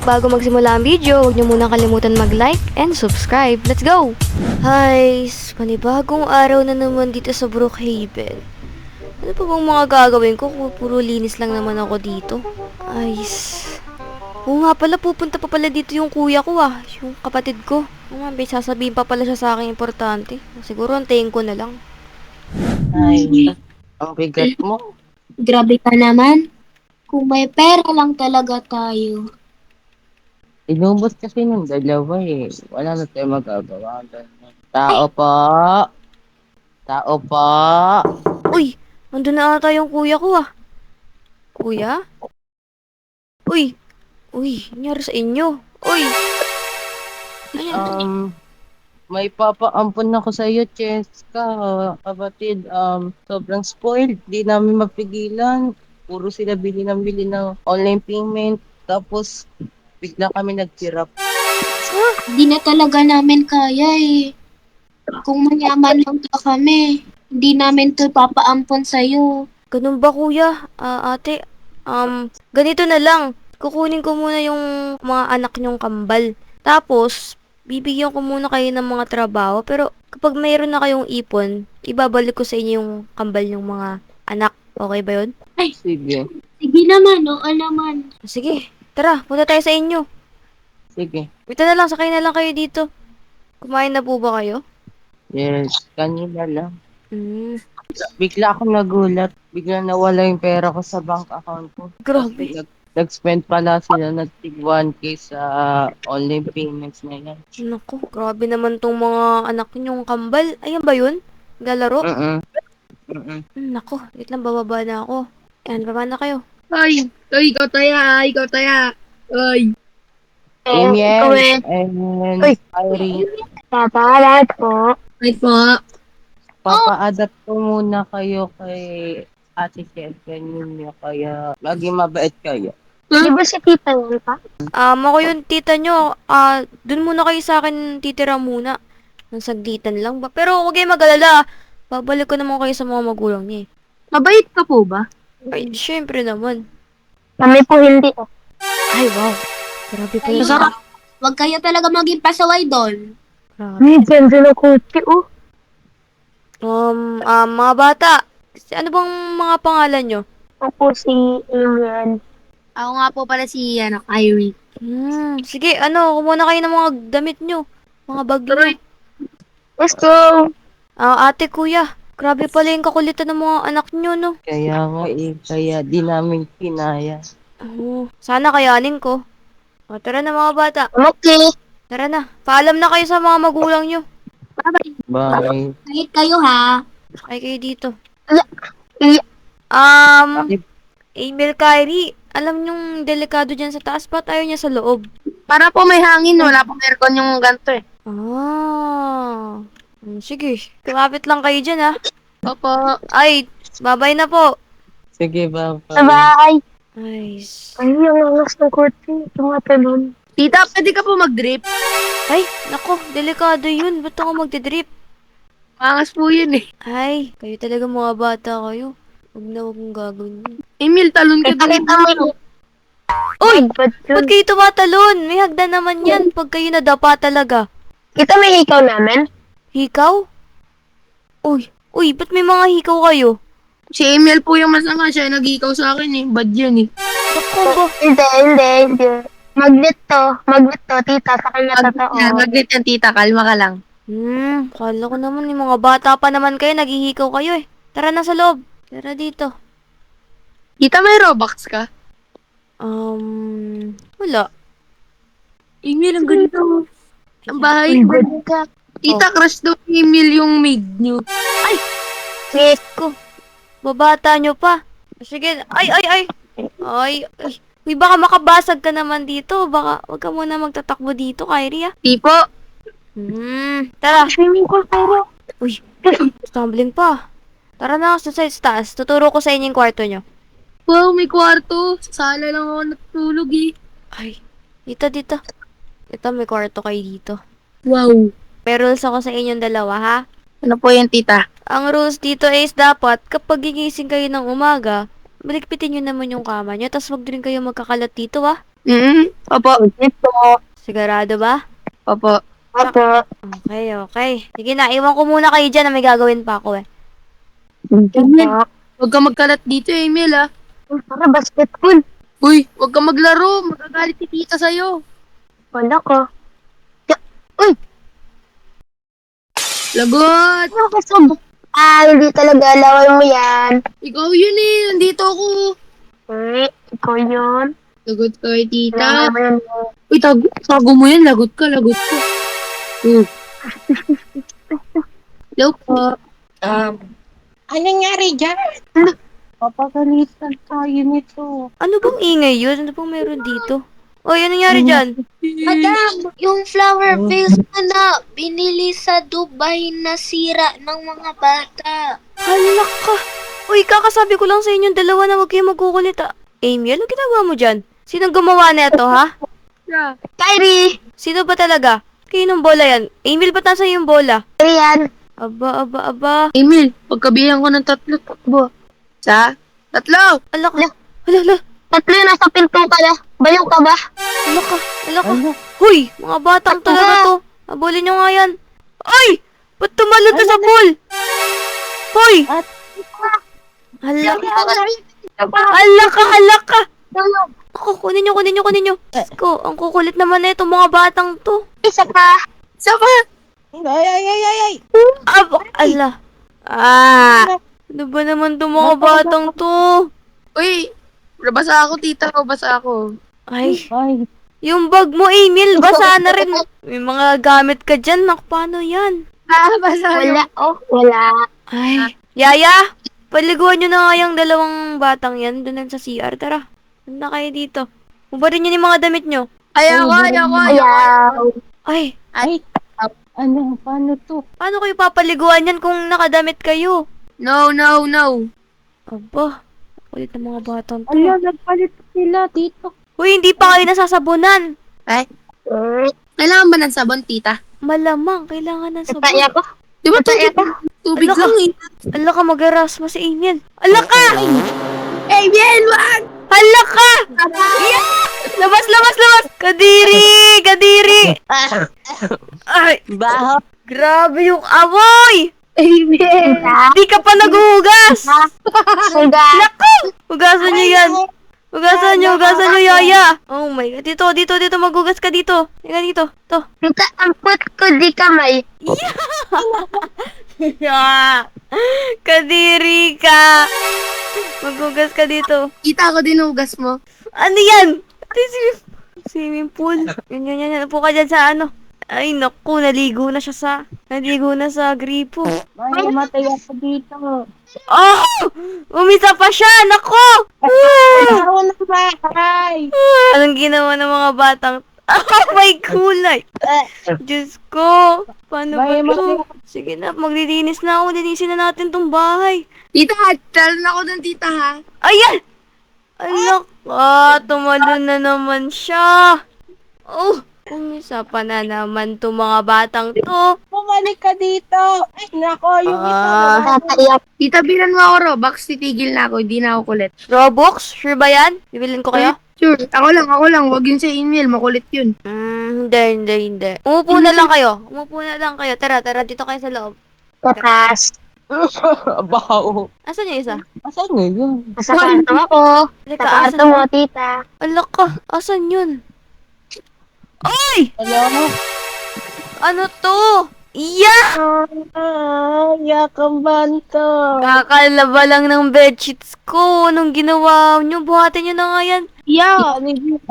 Bago magsimula ang video, huwag niyo muna kalimutan mag-like and subscribe. Let's go! Hi, panibagong araw na naman dito sa Brookhaven. Ano pa bang mga gagawin ko? Puro linis lang naman ako dito. Ayos. Oo nga pala, pupunta pa pala dito yung kuya ko yung kapatid ko. May sasabihin pa pala siya sa akin importante. Siguro antayin ko na lang. Ay, ang bigat mo. Grabe ka naman. Kung may pera lang talaga tayo. Inubos kasi ng dalawa eh. Wala na tayo magagawa. Tao po. Tao po. Uy! Nandun na ata yung kuya ko Kuya? Uy! Uy, nangyari sa inyo? Uy! Ayan. May papaampon ako sa iyo, Cheska. Kapatid, sobrang spoiled. Di namin mapigilan. Puro sila bili ng online payment. Tapos, bigla kami nagtirap. Hindi na talaga namin kaya eh. Kung mayaman lang ka kami, hindi namin to papaampon sa'yo. Ganun ba kuya? Ate, ganito na lang. Kukunin ko muna yung mga anak nyong kambal. Tapos, bibigyan ko muna kayo ng mga trabaho. Pero, kapag mayroon na kayong ipon, ibabalik ko sa inyo yung kambal ng mga anak. Okay ba yun? Sige. Sige naman, oo naman. Sige, tara, punta tayo sa inyo. Sige. Ito na lang, sakay na lang kayo dito. Kumain na po ba kayo? Yes, kanina lang. Hmm, Bigla akong nagulat. Bigla nawala yung pera ko sa bank account ko. grabe. Tapos nag-spend pala sila ng tig 1K sa online payments na yan. Naku, grabe naman tong mga anak nyong kambal. Ayan ba yun? Lalaro? Naku, wait lang, bababa na ako. Ayan, baba na kayo. Ay, ikaw taya, ikaw taya. Ay. Amiel and Irene, Papalat po. Ay po. papa-adapt ko muna kayo kay Ate Shelton ninyo, kaya maging mabait kayo. Di ba si Tita yun pa? Ako yung tita nyo. Dun muna kayo sa akin titira muna. Nang saglitan lang ba? Pero huwag kayong mag-alala. Babalik ko naman kayo sa mga magulang niya Mabait ka po ba? Ay, syempre naman. Kami po hindi. Ay, wow. Grabe po yun. Masarap. Huwag kayo talaga maging pasaway doon. Grabe. Minsan sila kuti oh. Mga bata. Ano bang mga pangalan nyo? Ako si Aaron. Ako nga po pala si Kyrie. Sige, kumuha na kayo ng mga damit nyo. Mga bag nyo. Let's go. Ate, kuya. Grabe pala yung kakulitan ng mga anak nyo, no? Kaya nga kaya di namin kinaya. Sana kayanin ko. Tara na mga bata. Okay. Tara na. Paalam na kayo sa mga magulang nyo. Bye-bye. Bye. Kahit kayo ha. Sakay kayo dito. Iya. Emil, Kyrie, alam nyong delikado dyan sa taas pa, tayo niya sa loob. Para po may hangin, wala pong aircon yung ganito eh. Sige. Kumapit lang kayo dyan, ha. Opo. Ay, babay na po. Sige, bye. Bye-bye. Nice. Ay, yung angas ng kurti. Tumatalon. Tita, pwede ka po mag-drip? Ay, nako, delikado yun. Ba't ako magdidrip? Mangas po yun eh. Ay, kayo talaga mga bata kayo. Huwag mong gagawin yun. Emil, talon ka doon. Kita mo yung... Uy! Ba't kayo tumatalon? May hagdan naman yan pag kayo nadapa talaga. Kita may ikaw namin? Hikaw? Uy, ba't may mga hikaw kayo? Si Emil po yung masama, siya nag-ikaw sa akin eh. Bad yan eh. Naku ba? Hindi. Magnet to, tita, sa kanya totoo. Magnet yan, tita. Kalma ka lang. Kala ko naman yung mga bata pa naman kayo, naghihikaw kayo eh. Tara na sa loob. Tara dito. Tita, may Robux ka? Wala. Emil, ang ganito. Ang bahay. Tita, crush daw ni Emil yung maid niyo. Yes ko. Babata nyo pa. Sige. Ay. Uy, baka makabasag ka naman dito. Baka wag ka muna magtatakbo dito, Kyrie, Tipo, Tara. Swimming pool pero. Uy, stumbling pa. Tara na, sa taas. Tuturo ko sa inyo yung kwarto nyo. wow, may kwarto. Sa sala lang ako natutulog eh. Ay, dito. Ito, may kwarto kayo dito. Wow. May rules ako sa inyong dalawa, ha? Ano po yan, tita? Ang rules dito is dapat kapag gigising kayo ng umaga, balikpitin nyo naman yung kama nyo, tapos wag din kayo magkakalat dito, ha? Opo. Ito. Sigurado ba? Opo. Opo. Okay, okay. Sige na, iwan ko muna kayo dyan na may gagawin pa ako eh. Emil, huwag ka magkalat dito, Emil, ah. Para basketball. Uy, huwag ka maglaro. Magagalit si tita sa'yo. Wala ko. Lagot! Ano kasab? Hindi talaga. Laway mo yan. Ikaw yun eh. Nandito ako. Ikaw yun. Lagot ka kay tita. Laway mo yan. Uy, tago mo yan. Lagot ka, lagot ka. Hello po. Ano nangyari dyan? Papagalitan tayo nito. Ano bang ingay yun? Ano bang meron dito? Oy, ano nangyari dyan? Madam, yung flower vase na binili sa Dubai nasira ng mga bata. Halak ka! Uy, kakasabi ko lang sa inyong dalawa na huwag kayong magkukulit ah. Amy, ano ginagawa mo dyan? Sinong gumawa na ito, ha? Yeah. Kyrie! Sino ba talaga? Kinong bola yan? Emil, ba't nasa yung bola? Yan. Aba, aba, aba. Emil, pagkabihan ko ng 3, takbo. Sa? 3! Ala ka. Ala, ala. Tatlo yung nasa pinto ka na. Bayaw ka ba? Ala ka. Ala ka. Huy, mga batang talaga to. Abulin nyo nga yan. Ay! Ba't tumalon ka sa pool? Hoy! Hala ka. Hala ka, hala ka. Ako, kunin nyo, kunin nyo, kunin nyo. Diyos ko, ang kukulit naman na itong mga batang to. Isa pa. Isa pa! Ay! Aba, ala. Ano ba naman itong mga batang to? Uy, basa ako, tita. Basa ako. Ay, Ay, yung bag mo, Emil, basa na rin. May mga gamit ka dyan, nak, paano yan? Basa yun. Wala. Oh, wala. Ay, Yaya, paliguan nyo na nga yung dalawang batang yan doon sa CR. Tara, na kayo dito. Ubarin nyo yung mga damit nyo. Ayaw. Ayaw. Ay, ano, paano to? paano kayo papaliguan yan kung nakadamit kayo? No. Aba, kulit ng mga batang to. Ano, nagpalit sila dito. Uy, hindi pa kayo nasasabunan. Ay, kailangan ba ng sabon, tita? Malamang, kailangan ng Tataya sabon. ko. Di ba Tataya ko. tubig Ala ka. lang eh? Ala ka, mag-aras mo si Emil. Ala ka! Emil, wag! Hala ka! Yeah! Labas, labas, labas! Kadiri! Ay, Baho. grabe yung amoy! Emil! Di ka pa naghuhugas! Sugat. Naku! Hugasan niyo yan! Hugasan niyo, Yaya! Oh my God. Dito, maghugas ka dito. Tingnan dito. To. Tita, amput ko di kamay. Yeah! Kadiri ka! Maghugas ka dito. Tita, ako din hugas mo. Ano yan? Ito yung swimming pool. Yan. Upo ka dyan sa ano. Ay, naku, naligo na sa gripo. May matay ako dito. Oh! Umisa pa siya! Naku! Ako na bahay. Anong ginawa ng mga batang... Oh, may kulay! Diyos ko! Paano ba May to? Sige na, maglilinis na ako. Linisin na natin tong bahay. Tita, tala na ako ng tita, ha? Ayan! Alak! Tumalon na naman siya. Oh! Umisa pa na naman tong mga batang to. Bumalik ka dito. Ay, nako, yung Ah. Tataya. Tita, bilan mo ako, Robux. Titigil na ako. Hindi na ako kulit. Robux? Sure ba yan? Bibilin ko kayo? Sure. Ako lang. Huwag yun sa email. Makulit yun. Hindi. Umupo na lang kayo. Tara, dito kayo sa loob. Takas. Baho. Asan yung isa? Asan nga yun? Sa kwarto ako. Halika, Sa kwarto asan? mo, tita. Alak ka, asan yun? Ay! Hello? Ano to? Yeah! Yakamban to. Kakalaba lang ng bedsheets ko. Anong ginawa nyo? Buhatin nyo na nga yan. Yeah.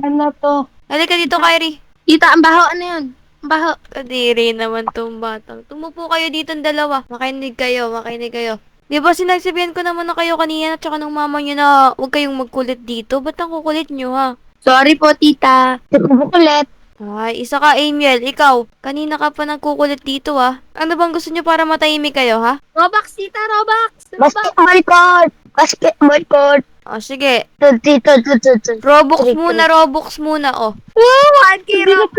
Ano to? Halika dito, Kyrie. Tita, ang baho. Ano yun? Ang baho. Kadiri naman tong batang. Tumupo kayo dito ang dalawa. Makinig kayo. Di ba sinagsabihan ko naman na kayo kanina at saka ng mama nyo na huwag kayong magkulit dito? Ba't ang kukulit nyo, ha? Sorry po, tita. Kukulit. Ay, isa ka, Amiel. Ikaw, kanina ka pa nagkukulit dito, ha? Ano bang gusto nyo para matahimik kayo, ha? Robux, tita, Robux. Basketball court. O, sige. Dito. Robux muna, oh. Woo, 1K Robux.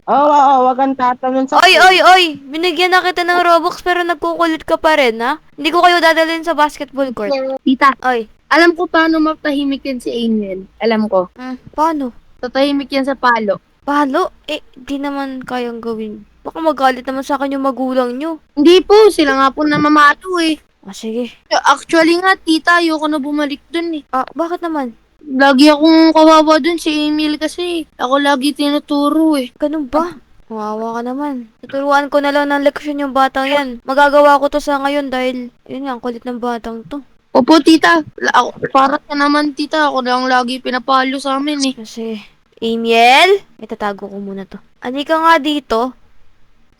Oo, wag kang tatanong sa... Oy! Binigyan na kita ng Robux pero nagkukulit ka pa rin, ha? Hindi ko kayo dadalhin sa basketball court. Tita, Oy, alam ko paano mapahimik yan si Angel. Alam ko. paano? Tatahimik yan sa palo. Palo? Eh, di naman kayang gawin. Baka magalit naman sa akin yung magulang nyo. Hindi po, sila nga po namamato eh. Ah, sige. Actually nga, tita, ayoko na bumalik dun eh. Ah, bakit naman? Lagi akong kawawa dun si Emil kasi. Ako lagi tinuturo eh. Ganun ba? Kawawa ka naman. Tuturuan ko na lang ng leksyon yung batang yan. Magagawa ko to sa ngayon dahil, yun nga, ang kulit ng batang to. Opo, tita. Para ka naman, tita. Ako lang lagi pinapalo sa amin eh. Kasi, Amiel, itatago ko muna to. Ani ka nga dito.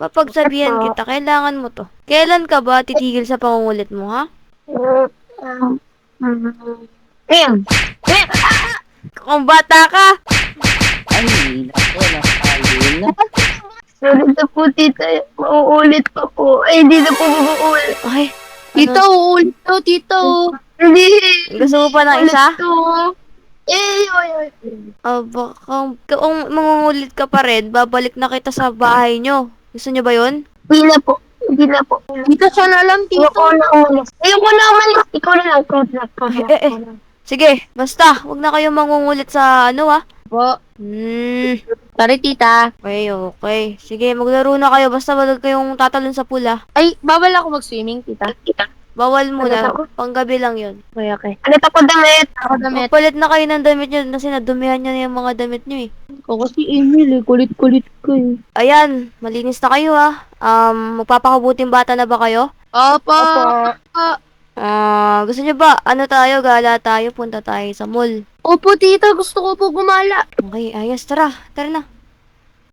Papagsabihan kita, kailangan mo to. Kailan ka ba titigil sa pangungulit mo, ha? Ayan. Kung bata ka! Ay, naku, nakali na. Sorry na po, tita. Mauulit pa po. Ay, hindi na po mauulit. Ay, Tita, uulit daw, tita. Oh. Hindi. gusto mo pa ng isa? Ito. Ay. Baka, kung mangungulit ka pa rin, babalik na kita sa bahay nyo. Gusto nyo ba yun? Hindi na po. Hindi na po. Tita, siya na lang, tita. Ayoko na umalis. Ayoko na umalis. Ikaw na lang. Ikaw na lang. Sige, basta, wag na kayo mangungulit sa ano, ha? Po. Sorry, tita. Okay. Sige, maglaro na kayo, basta wag kayong tatalon sa pula. Ay, bawal ako mag-swimming, tita. Bawal muna, Ano panggabi lang yun. Okay. Ano ako damit? Ako damit. Palit na kayo ng damit nyo kasi nadumihan nyo na yung mga damit nyo eh. Ako si Emil eh. Kulit-kulit ko eh. Ayan, malinis na kayo ha. Magpapakabuting bata na ba kayo? Opo. Gusto nyo ba? Ano tayo? Gala tayo, punta tayo sa mall. Opo, tita. Gusto ko po gumala. Okay, ayos, tara. Tara na.